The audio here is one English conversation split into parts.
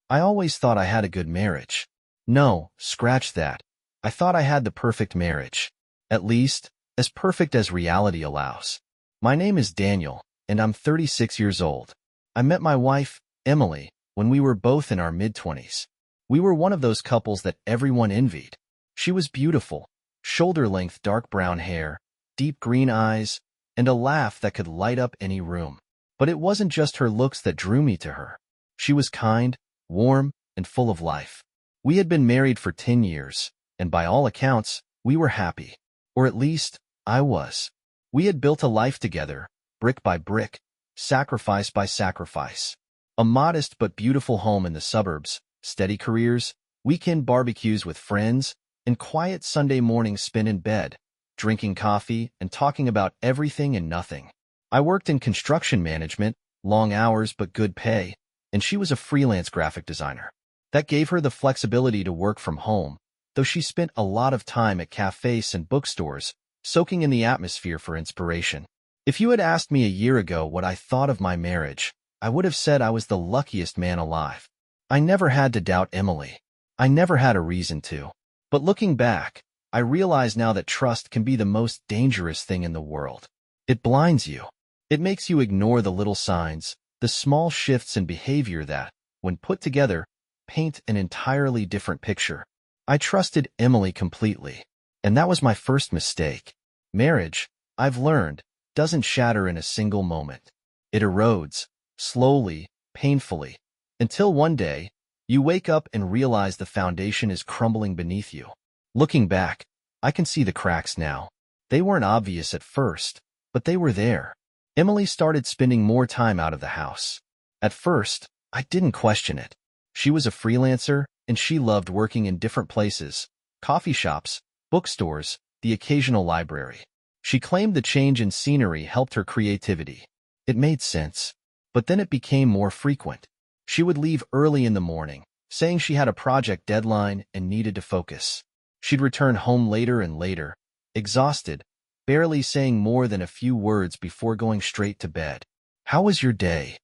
I always thought I had a good marriage. No, scratch that. I thought I had the perfect marriage. At least, as perfect as reality allows. My name is Daniel, and I'm 36 years old. I met my wife, Emily, when we were both in our mid-20s. We were one of those couples that everyone envied. She was beautiful, shoulder-length dark brown hair, deep green eyes, and a laugh that could light up any room. But it wasn't just her looks that drew me to her. She was kind, warm, and full of life. We had been married for 10 years, and by all accounts, we were happy. Or at least, I was. We had built a life together, brick by brick, sacrifice by sacrifice. A modest but beautiful home in the suburbs, steady careers, weekend barbecues with friends, and quiet Sunday mornings spent in bed, drinking coffee and talking about everything and nothing. I worked in construction management, long hours but good pay, and she was a freelance graphic designer. That gave her the flexibility to work from home, though she spent a lot of time at cafes and bookstores, soaking in the atmosphere for inspiration. If you had asked me a year ago what I thought of my marriage, I would have said I was the luckiest man alive. I never had to doubt Emily. I never had a reason to. But looking back, I realize now that trust can be the most dangerous thing in the world. It blinds you. It makes you ignore the little signs, the small shifts in behavior that, when put together, paint an entirely different picture. I trusted Emily completely, and that was my first mistake. Marriage, I've learned, doesn't shatter in a single moment. It erodes, slowly, painfully, until one day, you wake up and realize the foundation is crumbling beneath you. Looking back, I can see the cracks now. They weren't obvious at first, but they were there. Emily started spending more time out of the house. At first, I didn't question it. She was a freelancer, and she loved working in different places, coffee shops, bookstores, the occasional library. She claimed the change in scenery helped her creativity. It made sense. But then it became more frequent. She would leave early in the morning, saying she had a project deadline and needed to focus. She'd return home later and later, exhausted, barely saying more than a few words before going straight to bed. "How was your day?"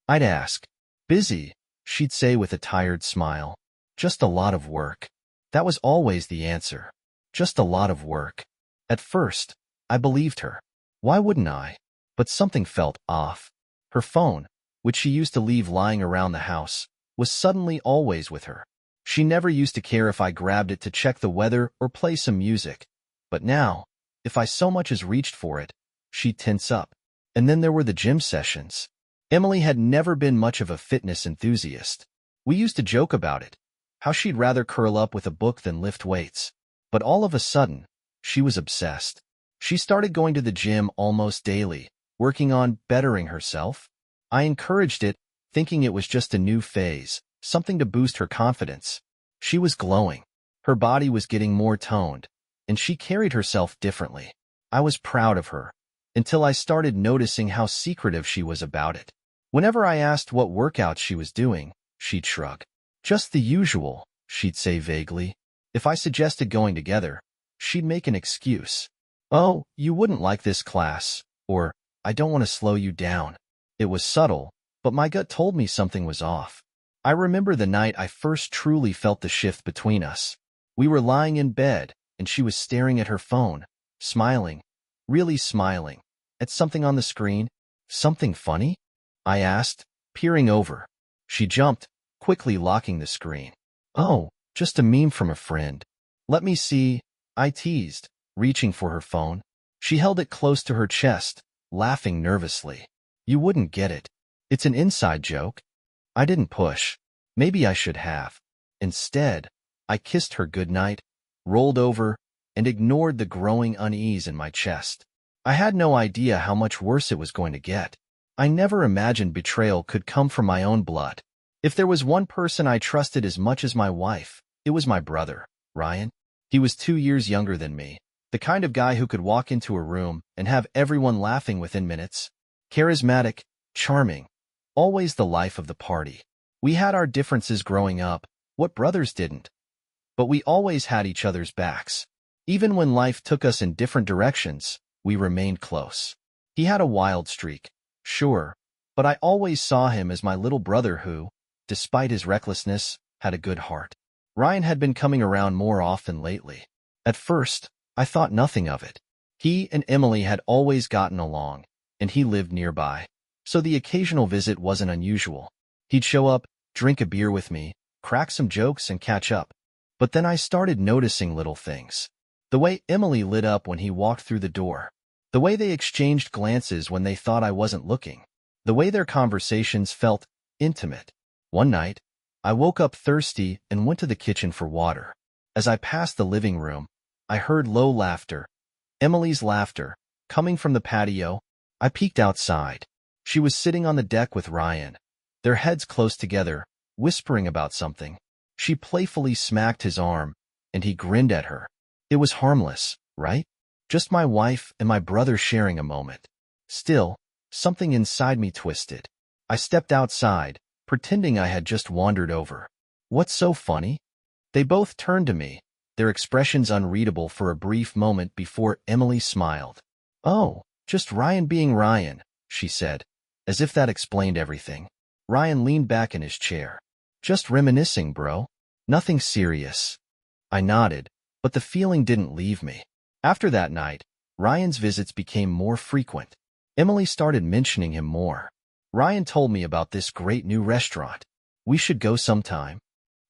I'd ask. "Busy," she'd say with a tired smile. "Just a lot of work." That was always the answer. Just a lot of work. At first, I believed her. Why wouldn't I? But something felt off. Her phone, which she used to leave lying around the house, was suddenly always with her. She never used to care if I grabbed it to check the weather or play some music. But now, if I so much as reached for it, she'd tense up. And then there were the gym sessions. Emily had never been much of a fitness enthusiast. We used to joke about it, how she'd rather curl up with a book than lift weights. But all of a sudden, she was obsessed. She started going to the gym almost daily, working on bettering herself. I encouraged it, thinking it was just a new phase, something to boost her confidence. She was glowing. Her body was getting more toned, and she carried herself differently. I was proud of her, until I started noticing how secretive she was about it. Whenever I asked what workouts she was doing, she'd shrug. "Just the usual," she'd say vaguely. If I suggested going together, she'd make an excuse. "Oh, you wouldn't like this class," or "I don't want to slow you down." It was subtle, but my gut told me something was off. I remember the night I first truly felt the shift between us. We were lying in bed, and she was staring at her phone, smiling, really smiling, at something on the screen. "Something funny?" I asked, peering over. She jumped, quickly locking the screen. "Oh, just a meme from a friend." "Let me see," I teased, reaching for her phone. She held it close to her chest, laughing nervously. "You wouldn't get it. It's an inside joke." I didn't push. Maybe I should have. Instead, I kissed her goodnight, rolled over, and ignored the growing unease in my chest. I had no idea how much worse it was going to get. I never imagined betrayal could come from my own blood. If there was one person I trusted as much as my wife, it was my brother, Ryan. He was 2 years younger than me, the kind of guy who could walk into a room and have everyone laughing within minutes. Charismatic, charming, always the life of the party. We had our differences growing up, what brothers didn't. But we always had each other's backs. Even when life took us in different directions, we remained close. He had a wild streak, sure, but I always saw him as my little brother who, despite his recklessness, had a good heart. Ryan had been coming around more often lately. At first, I thought nothing of it. He and Emily had always gotten along, and he lived nearby, so the occasional visit wasn't unusual. He'd show up, drink a beer with me, crack some jokes, and catch up. But then I started noticing little things. The way Emily lit up when he walked through the door. The way they exchanged glances when they thought I wasn't looking. The way their conversations felt intimate. One night, I woke up thirsty and went to the kitchen for water. As I passed the living room, I heard low laughter, Emily's laughter, coming from the patio. I peeked outside. She was sitting on the deck with Ryan, their heads close together, whispering about something. She playfully smacked his arm, and he grinned at her. It was harmless, right? Just my wife and my brother sharing a moment. Still, something inside me twisted. I stepped outside, pretending I had just wandered over. What's so funny? They both turned to me, their expressions unreadable for a brief moment before Emily smiled. "Oh, just Ryan being Ryan," she said, as if that explained everything. Ryan leaned back in his chair. "Just reminiscing, bro. Nothing serious." I nodded, but the feeling didn't leave me. After that night, Ryan's visits became more frequent. Emily started mentioning him more. "Ryan told me about this great new restaurant. We should go sometime."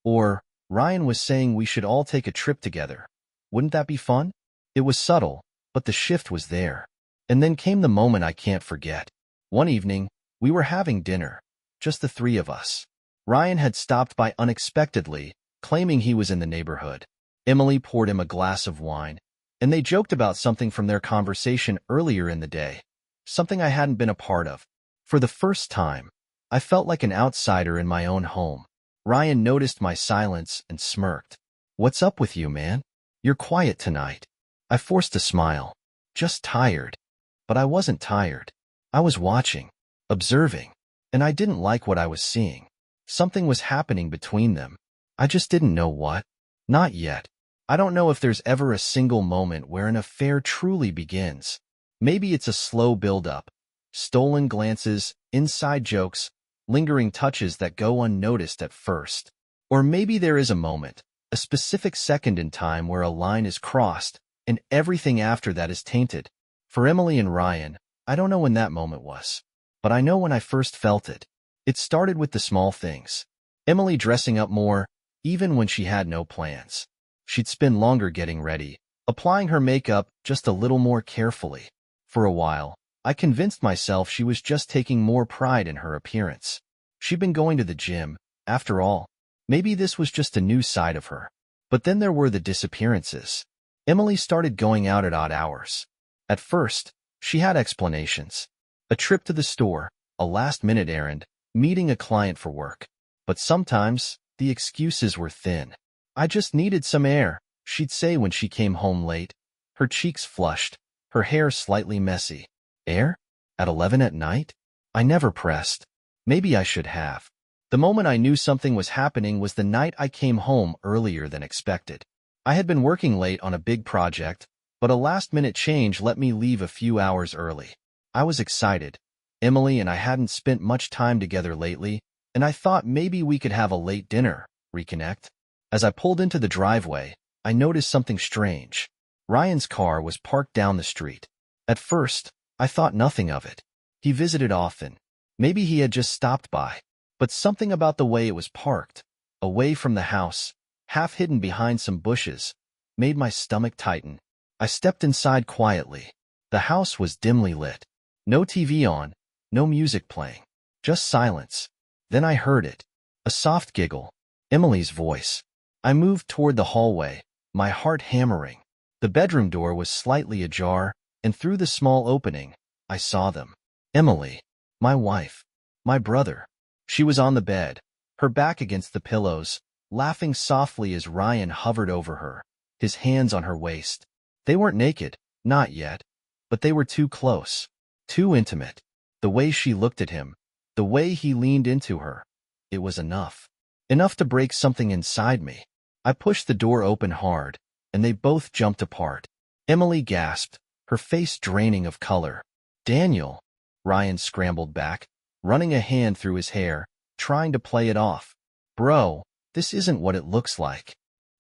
Or, "Ryan was saying we should all take a trip together. Wouldn't that be fun?" It was subtle, but the shift was there. And then came the moment I can't forget. One evening, we were having dinner, just the three of us. Ryan had stopped by unexpectedly, claiming he was in the neighborhood. Emily poured him a glass of wine, and they joked about something from their conversation earlier in the day, something I hadn't been a part of. For the first time, I felt like an outsider in my own home. Ryan noticed my silence and smirked. "What's up with you, man? You're quiet tonight." I forced a smile. "Just tired." But I wasn't tired. I was watching, observing, and I didn't like what I was seeing. Something was happening between them. I just didn't know what. Not yet. I don't know if there's ever a single moment where an affair truly begins. Maybe it's a slow build-up, stolen glances, inside jokes, lingering touches that go unnoticed at first. Or maybe there is a moment, a specific second in time where a line is crossed, and everything after that is tainted. For Emily and Ryan, I don't know when that moment was, but I know when I first felt it. It started with the small things. Emily dressing up more, even when she had no plans. She'd spend longer getting ready, applying her makeup just a little more carefully. For a while, I convinced myself she was just taking more pride in her appearance. She'd been going to the gym, after all. Maybe this was just a new side of her. But then there were the disappearances. Emily started going out at odd hours. At first, she had explanations. A trip to the store, a last-minute errand, meeting a client for work. But sometimes, the excuses were thin. "I just needed some air," she'd say when she came home late, her cheeks flushed, her hair slightly messy. Air? At 11 at night? I never pressed. Maybe I should have. The moment I knew something was happening was the night I came home earlier than expected. I had been working late on a big project, but a last-minute change let me leave a few hours early. I was excited. Emily and I hadn't spent much time together lately, and I thought maybe we could have a late dinner, reconnect. As I pulled into the driveway, I noticed something strange. Ryan's car was parked down the street. At first, I thought nothing of it. He visited often. Maybe he had just stopped by. But something about the way it was parked, away from the house, half hidden behind some bushes, made my stomach tighten. I stepped inside quietly. The house was dimly lit. No TV on, no music playing, just silence. Then I heard it. A soft giggle. Emily's voice. I moved toward the hallway, my heart hammering. The bedroom door was slightly ajar, and through the small opening, I saw them. Emily, my wife, my brother. She was on the bed, her back against the pillows, laughing softly as Ryan hovered over her, his hands on her waist. They weren't naked, not yet, but they were too close, too intimate. The way she looked at him, the way he leaned into her, it was enough. Enough to break something inside me. I pushed the door open hard, and they both jumped apart. Emily gasped, her face draining of color. "Daniel," Ryan scrambled back, running a hand through his hair, trying to play it off. Bro, this isn't what it looks like.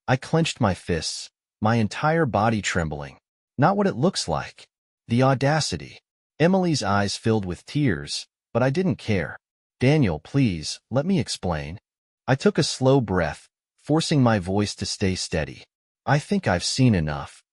I clenched my fists, my entire body trembling. Not what it looks like. The audacity. Emily's eyes filled with tears, but I didn't care. Daniel, please, let me explain. I took a slow breath, forcing my voice to stay steady. I think I've seen enough.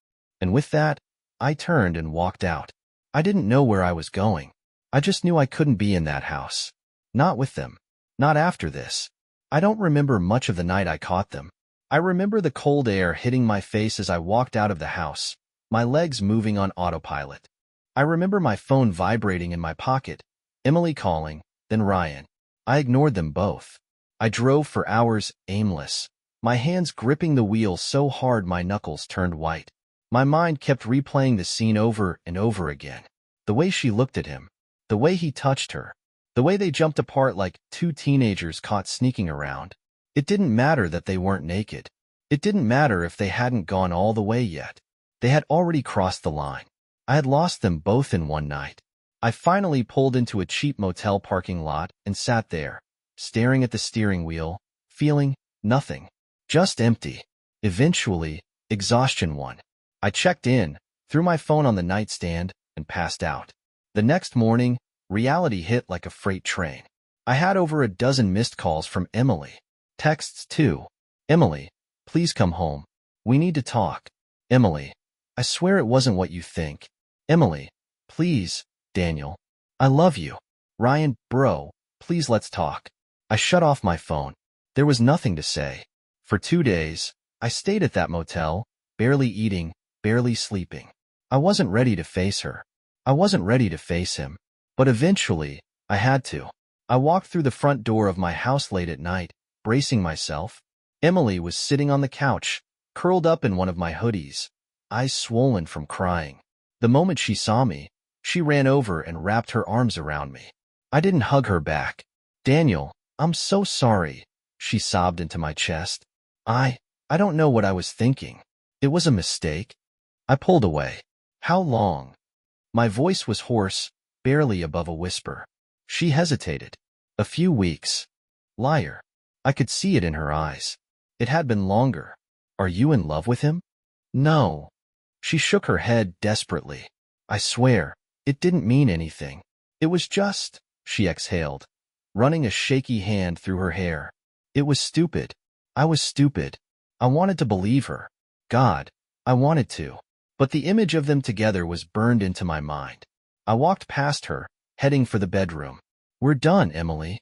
And with that, I turned and walked out. I didn't know where I was going. I just knew I couldn't be in that house. Not with them. Not after this. I don't remember much of the night I caught them. I remember the cold air hitting my face as I walked out of the house, my legs moving on autopilot. I remember my phone vibrating in my pocket, Emily calling, then Ryan. I ignored them both. I drove for hours, aimless, my hands gripping the wheel so hard my knuckles turned white. My mind kept replaying the scene over and over again. The way she looked at him, the way he touched her, the way they jumped apart like two teenagers caught sneaking around. It didn't matter that they weren't naked. It didn't matter if they hadn't gone all the way yet. They had already crossed the line. I had lost them both in one night. I finally pulled into a cheap motel parking lot and sat there, staring at the steering wheel, feeling nothing, just empty. Eventually, exhaustion won. I checked in, threw my phone on the nightstand, and passed out. The next morning, reality hit like a freight train. I had over a dozen missed calls from Emily. Texts too. Emily, please come home. We need to talk. Emily, I swear it wasn't what you think. Emily, please, Daniel. I love you. Ryan, bro, please let's talk. I shut off my phone. There was nothing to say. For 2 days, I stayed at that motel, barely eating, barely sleeping. I wasn't ready to face her. I wasn't ready to face him. But eventually, I had to. I walked through the front door of my house late at night, bracing myself. Emily was sitting on the couch, curled up in one of my hoodies, eyes swollen from crying. The moment she saw me, she ran over and wrapped her arms around me. I didn't hug her back. Daniel, I'm so sorry, she sobbed into my chest. I don't know what I was thinking. It was a mistake. I pulled away. How long? My voice was hoarse, barely above a whisper. She hesitated. A few weeks. Liar. I could see it in her eyes. It had been longer. Are you in love with him? No. She shook her head desperately. I swear, it didn't mean anything. It was just, she exhaled, running a shaky hand through her hair. It was stupid. I was stupid. I wanted to believe her. God, I wanted to. But the image of them together was burned into my mind. I walked past her, heading for the bedroom. We're done, Emily.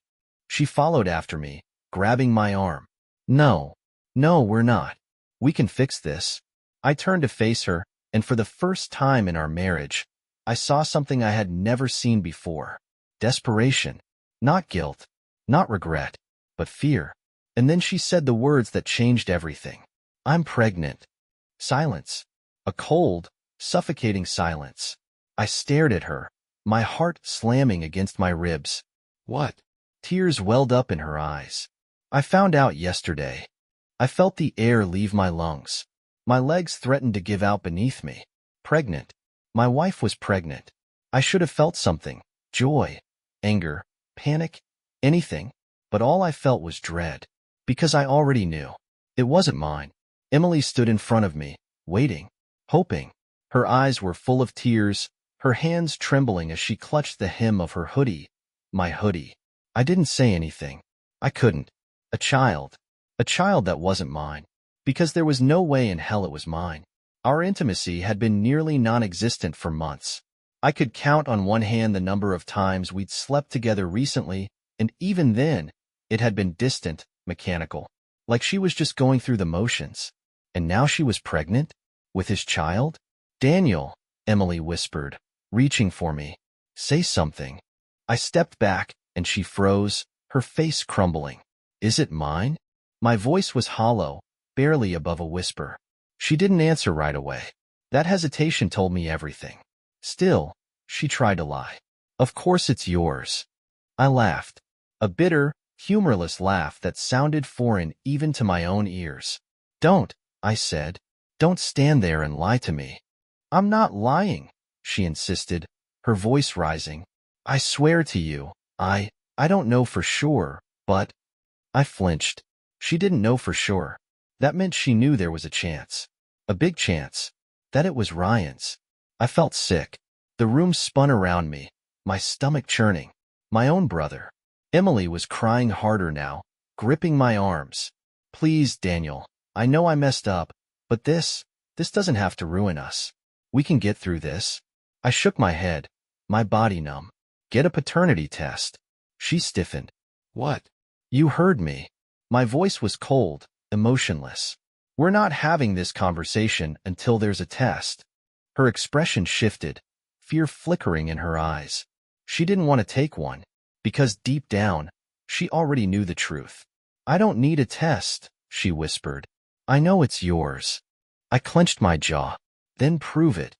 She followed after me, grabbing my arm. No, we're not. We can fix this. I turned to face her, and for the first time in our marriage, I saw something I had never seen before. Desperation. Not guilt. Not regret. But fear. And then she said the words that changed everything. I'm pregnant. Silence. A cold, suffocating silence. I stared at her, my heart slamming against my ribs. What? Tears welled up in her eyes. I found out yesterday. I felt the air leave my lungs. My legs threatened to give out beneath me. Pregnant. My wife was pregnant. I should have felt something. Joy, anger, panic, anything. But all I felt was dread. Because I already knew. It wasn't mine. Emily stood in front of me, waiting, hoping. Her eyes were full of tears, her hands trembling as she clutched the hem of her hoodie. My hoodie. I didn't say anything. I couldn't. A child that wasn't mine. Because there was no way in hell it was mine. Our intimacy had been nearly non-existent for months. I could count on one hand the number of times we'd slept together recently, and even then, it had been distant, mechanical. Like she was just going through the motions. And now she was pregnant? With his child? Daniel, Emily whispered, reaching for me. Say something. I stepped back, and she froze, her face crumbling. Is it mine? My voice was hollow, barely above a whisper. She didn't answer right away. That hesitation told me everything. Still, she tried to lie. Of course it's yours. I laughed. A bitter, humorless laugh that sounded foreign even to my own ears. Don't, I said. Don't stand there and lie to me. I'm not lying, she insisted, her voice rising. I swear to you, I don't know for sure, But I flinched. She didn't know for sure. That meant she knew there was a chance. A big chance. That it was Ryan's. I felt sick. The room spun around me, my stomach churning. My own brother. Emily was crying harder now, gripping my arms. Please, Daniel. I know I messed up, but this doesn't have to ruin us. We can get through this. I shook my head, my body numb. Get a paternity test. She stiffened. What? You heard me. My voice was cold, emotionless. We're not having this conversation until there's a test. Her expression shifted, fear flickering in her eyes. She didn't want to take one, because deep down, she already knew the truth. I don't need a test, she whispered. I know it's yours. I clenched my jaw. Then prove it.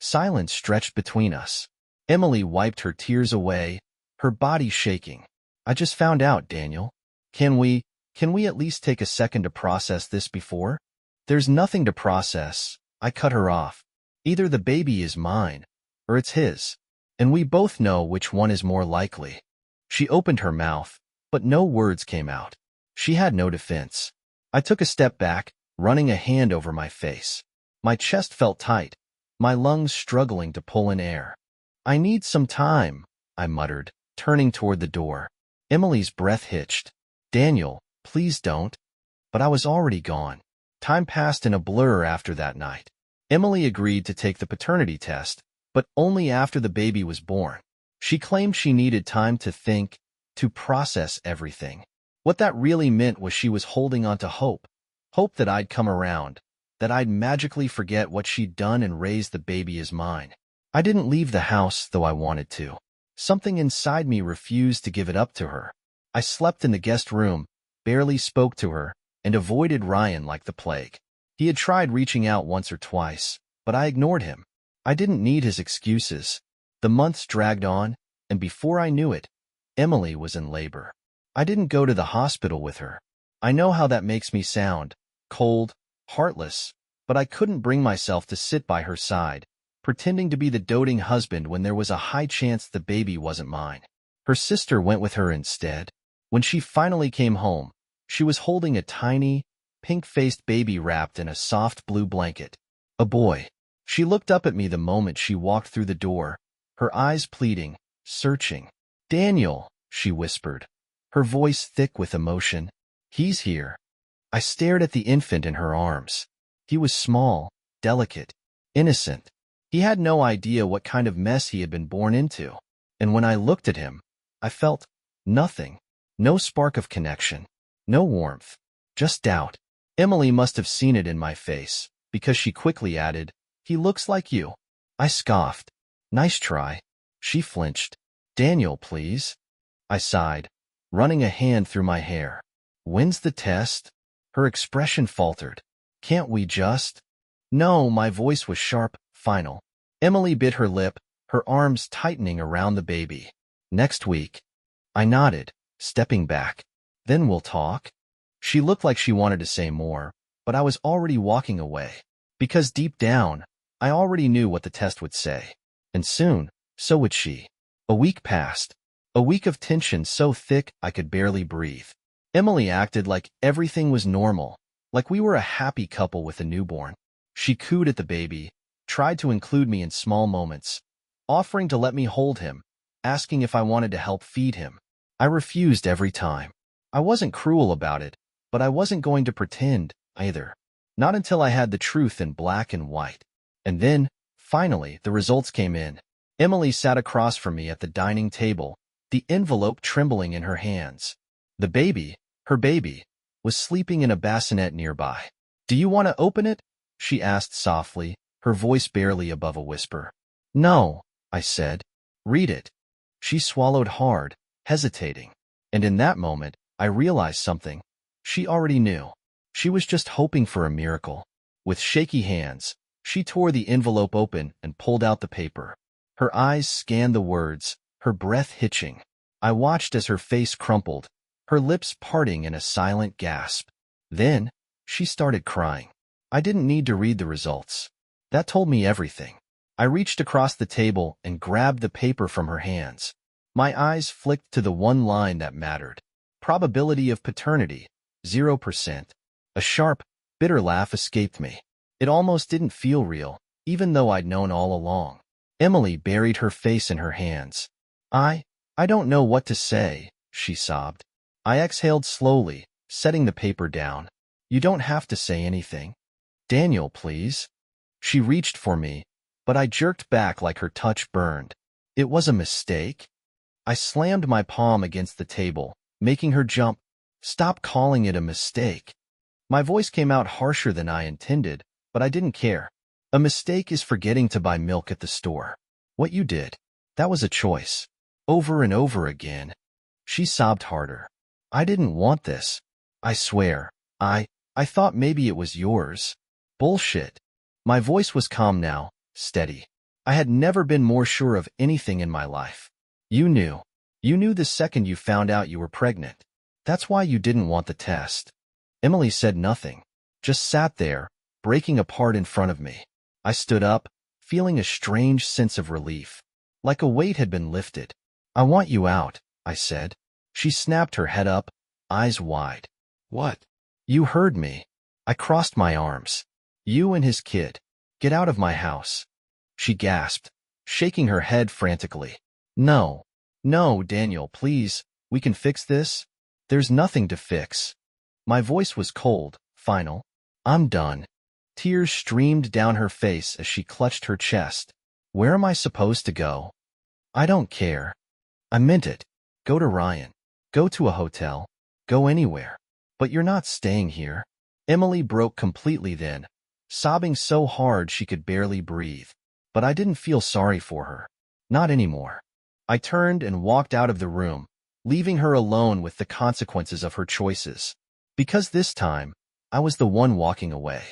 Silence stretched between us. Emily wiped her tears away, her body shaking. I just found out, Daniel. Can we at least take a second to process this before? There's nothing to process, I cut her off. Either the baby is mine, or it's his, and we both know which one is more likely. She opened her mouth, but no words came out. She had no defense. I took a step back, running a hand over my face. My chest felt tight, my lungs struggling to pull in air. I need some time, I muttered, turning toward the door. Emily's breath hitched. Daniel, please don't. But I was already gone. Time passed in a blur after that night. Emily agreed to take the paternity test, but only after the baby was born. She claimed she needed time to think, to process everything. What that really meant was she was holding on to hope. Hope that I'd come around, that I'd magically forget what she'd done and raise the baby as mine. I didn't leave the house, though I wanted to. Something inside me refused to give it up to her. I slept in the guest room, barely spoke to her, and avoided Ryan like the plague. He had tried reaching out once or twice, but I ignored him. I didn't need his excuses. The months dragged on, and before I knew it, Emily was in labor. I didn't go to the hospital with her. I know how that makes me sound, cold, heartless, but I couldn't bring myself to sit by her side, pretending to be the doting husband when there was a high chance the baby wasn't mine. Her sister went with her instead. When she finally came home, she was holding a tiny, pink-faced baby wrapped in a soft blue blanket. A boy. She looked up at me the moment she walked through the door, her eyes pleading, searching. Daniel, she whispered, her voice thick with emotion. He's here. I stared at the infant in her arms. He was small, delicate, innocent. He had no idea what kind of mess he had been born into. And when I looked at him, I felt nothing. No spark of connection. No warmth. Just doubt. Emily must have seen it in my face, because she quickly added, he looks like you. I scoffed. Nice try. She flinched. Daniel, please. I sighed, running a hand through my hair. When's the test? Her expression faltered. Can't we just? No, my voice was sharp, final. Emily bit her lip, her arms tightening around the baby. Next week. I nodded, stepping back. Then we'll talk. She looked like she wanted to say more, but I was already walking away. Because deep down, I already knew what the test would say. And soon, so would she. A week passed. A week of tension so thick I could barely breathe. Emily acted like everything was normal, like we were a happy couple with a newborn. She cooed at the baby, tried to include me in small moments, offering to let me hold him, asking if I wanted to help feed him. I refused every time. I wasn't cruel about it, but I wasn't going to pretend, either. Not until I had the truth in black and white. And then, finally, the results came in. Emily sat across from me at the dining table, the envelope trembling in her hands. The baby, her baby, was sleeping in a bassinet nearby. Do you want to open it? She asked softly, her voice barely above a whisper. No, I said. Read it. She swallowed hard, hesitating. And in that moment, I realized something. She already knew. She was just hoping for a miracle. With shaky hands, she tore the envelope open and pulled out the paper. Her eyes scanned the words, her breath hitching. I watched as her face crumpled, her lips parting in a silent gasp. Then, she started crying. I didn't need to read the results. That told me everything. I reached across the table and grabbed the paper from her hands. My eyes flicked to the one line that mattered. Probability of paternity, 0%. A sharp, bitter laugh escaped me. It almost didn't feel real, even though I'd known all along. Emily buried her face in her hands. I don't know what to say, she sobbed. I exhaled slowly, setting the paper down. You don't have to say anything. Daniel, please. She reached for me, but I jerked back like her touch burned. It was a mistake. I slammed my palm against the table, making her jump. Stop calling it a mistake. My voice came out harsher than I intended, but I didn't care. A mistake is forgetting to buy milk at the store. What you did, that was a choice. Over and over again. She sobbed harder. I didn't want this. I swear. I thought maybe it was yours. Bullshit. My voice was calm now, steady. I had never been more sure of anything in my life. You knew. You knew the second you found out you were pregnant. That's why you didn't want the test. Emily said nothing, just sat there, breaking apart in front of me. I stood up, feeling a strange sense of relief, like a weight had been lifted. I want you out, I said. She snapped her head up, eyes wide. What? You heard me. I crossed my arms. You and his kid. Get out of my house. She gasped, shaking her head frantically. No. No, Daniel, please. We can fix this. There's nothing to fix. My voice was cold, final. I'm done. Tears streamed down her face as she clutched her chest. Where am I supposed to go? I don't care. I meant it. Go to Ryan. Go to a hotel. Go anywhere. But you're not staying here. Emily broke completely then, sobbing so hard she could barely breathe. But I didn't feel sorry for her. Not anymore. I turned and walked out of the room, leaving her alone with the consequences of her choices. Because this time, I was the one walking away.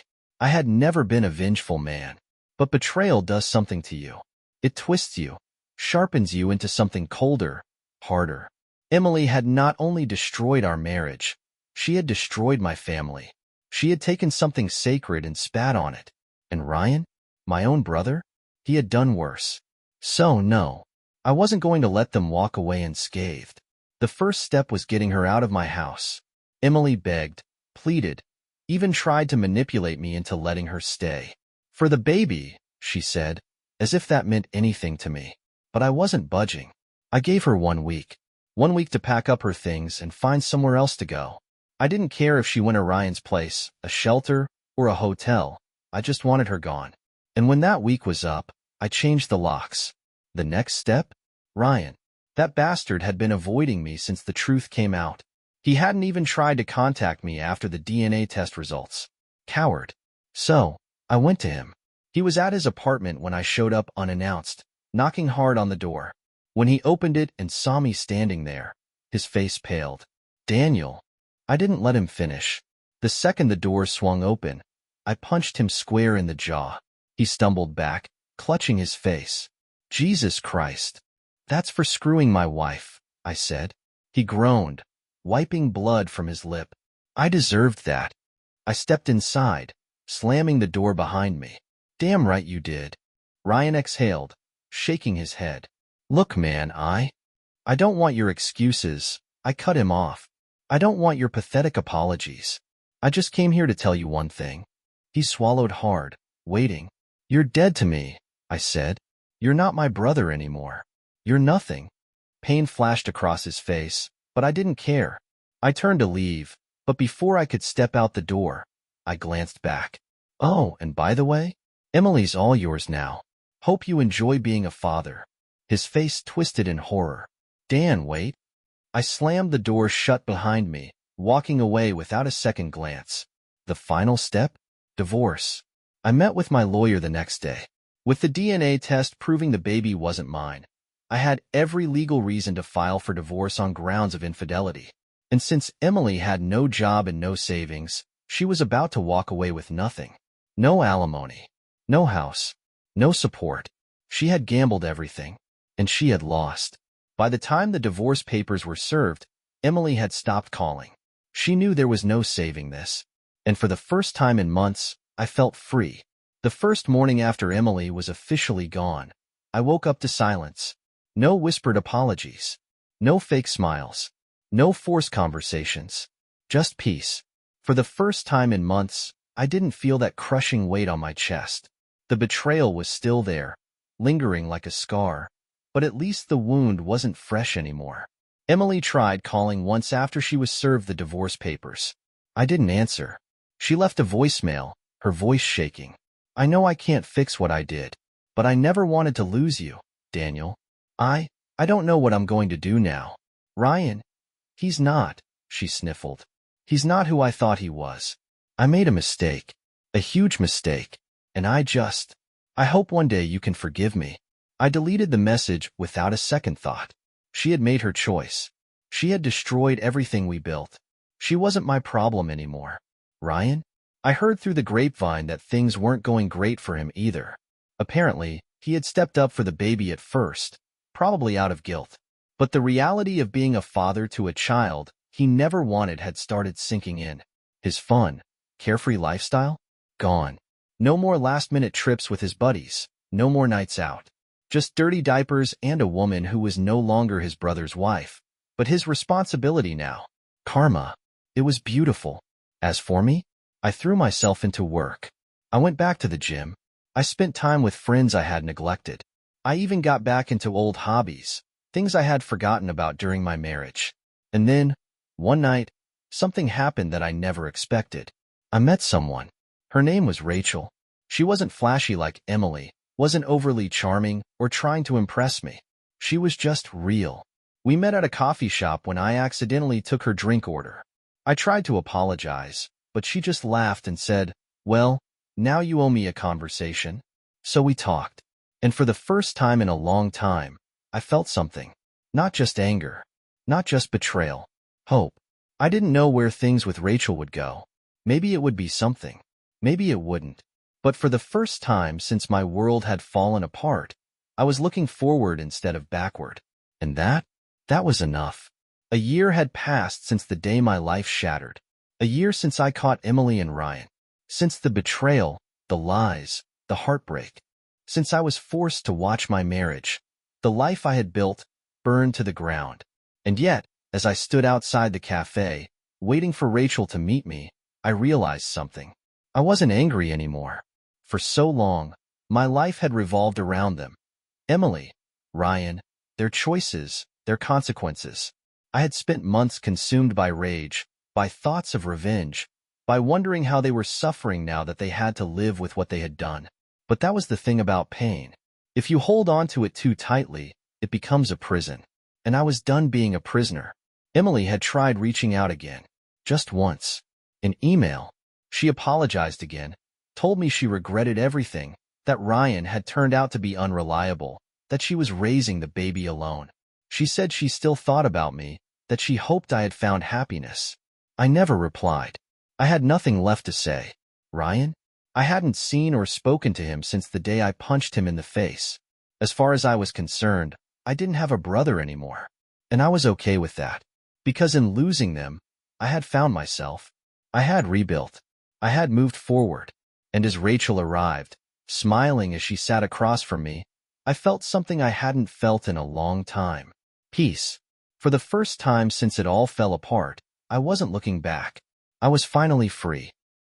I had never been a vengeful man. But betrayal does something to you. It twists you, sharpens you into something colder, harder. Emily had not only destroyed our marriage, she had destroyed my family. She had taken something sacred and spat on it. And Ryan, my own brother, he had done worse. So no, I wasn't going to let them walk away unscathed. The first step was getting her out of my house. Emily begged, pleaded, even tried to manipulate me into letting her stay. For the baby, she said, as if that meant anything to me. But I wasn't budging. I gave her 1 week. 1 week to pack up her things and find somewhere else to go. I didn't care if she went to Ryan's place, a shelter, or a hotel. I just wanted her gone. And when that week was up, I changed the locks. The next step? Ryan. That bastard had been avoiding me since the truth came out. He hadn't even tried to contact me after the DNA test results. Coward. So, I went to him. He was at his apartment when I showed up unannounced, knocking hard on the door. When he opened it and saw me standing there, his face paled. Daniel. I didn't let him finish. The second the door swung open, I punched him square in the jaw. He stumbled back, clutching his face. Jesus Christ. That's for screwing my wife, I said. He groaned, wiping blood from his lip. I deserved that. I stepped inside, slamming the door behind me. Damn right you did. Ryan exhaled, shaking his head. Look, man, I don't want your excuses. I cut him off. I don't want your pathetic apologies. I just came here to tell you one thing. He swallowed hard, waiting. You're dead to me, I said. You're not my brother anymore. You're nothing. Pain flashed across his face, but I didn't care. I turned to leave, but before I could step out the door, I glanced back. Oh, and by the way, Emily's all yours now. Hope you enjoy being a father. His face twisted in horror. Dan, wait. I slammed the door shut behind me, walking away without a second glance. The final step? Divorce. I met with my lawyer the next day. With the DNA test proving the baby wasn't mine, I had every legal reason to file for divorce on grounds of infidelity. And since Emily had no job and no savings, she was about to walk away with nothing. No alimony. No house. No support. She had gambled everything, and she had lost. By the time the divorce papers were served, Emily had stopped calling. She knew there was no saving this. And for the first time in months, I felt free. The first morning after Emily was officially gone, I woke up to silence. No whispered apologies. No fake smiles. No forced conversations. Just peace. For the first time in months, I didn't feel that crushing weight on my chest. The betrayal was still there, lingering like a scar, but at least the wound wasn't fresh anymore. Emily tried calling once after she was served the divorce papers. I didn't answer. She left a voicemail, her voice shaking. I know I can't fix what I did, but I never wanted to lose you, Daniel. I don't know what I'm going to do now. Ryan, he's not, she sniffled. He's not who I thought he was. I made a mistake, a huge mistake, and I hope one day you can forgive me. I deleted the message without a second thought. She had made her choice. She had destroyed everything we built. She wasn't my problem anymore. Ryan? I heard through the grapevine that things weren't going great for him either. Apparently, he had stepped up for the baby at first, probably out of guilt. But the reality of being a father to a child he never wanted had started sinking in. His fun, carefree lifestyle? Gone. No more last-minute trips with his buddies, no more nights out. Just dirty diapers and a woman who was no longer his brother's wife, but his responsibility now. Karma. It was beautiful. As for me, I threw myself into work. I went back to the gym. I spent time with friends I had neglected. I even got back into old hobbies, things I had forgotten about during my marriage. And then, one night, something happened that I never expected. I met someone. Her name was Rachel. She wasn't flashy like Emily, wasn't overly charming or trying to impress me. She was just real. We met at a coffee shop when I accidentally took her drink order. I tried to apologize, but she just laughed and said, "Well, now you owe me a conversation." So we talked. And for the first time in a long time, I felt something. Not just anger. Not just betrayal. Hope. I didn't know where things with Rachel would go. Maybe it would be something. Maybe it wouldn't. But for the first time since my world had fallen apart, I was looking forward instead of backward. And that was enough. A year had passed since the day my life shattered. A year since I caught Emily and Ryan. Since the betrayal, the lies, the heartbreak. Since I was forced to watch my marriage, the life I had built, burn to the ground. And yet, as I stood outside the cafe, waiting for Rachel to meet me, I realized something. I wasn't angry anymore. For so long, my life had revolved around them. Emily, Ryan, their choices, their consequences. I had spent months consumed by rage, by thoughts of revenge, by wondering how they were suffering now that they had to live with what they had done. But that was the thing about pain. If you hold on to it too tightly, it becomes a prison. And I was done being a prisoner. Emily had tried reaching out again. Just once. An email. She apologized again, told me she regretted everything, that Ryan had turned out to be unreliable, that she was raising the baby alone. She said she still thought about me, that she hoped I had found happiness. I never replied. I had nothing left to say. Ryan? I hadn't seen or spoken to him since the day I punched him in the face. As far as I was concerned, I didn't have a brother anymore. And I was okay with that. Because in losing them, I had found myself. I had rebuilt. I had moved forward. And as Rachel arrived, smiling as she sat across from me, I felt something I hadn't felt in a long time. Peace. For the first time since it all fell apart, I wasn't looking back. I was finally free.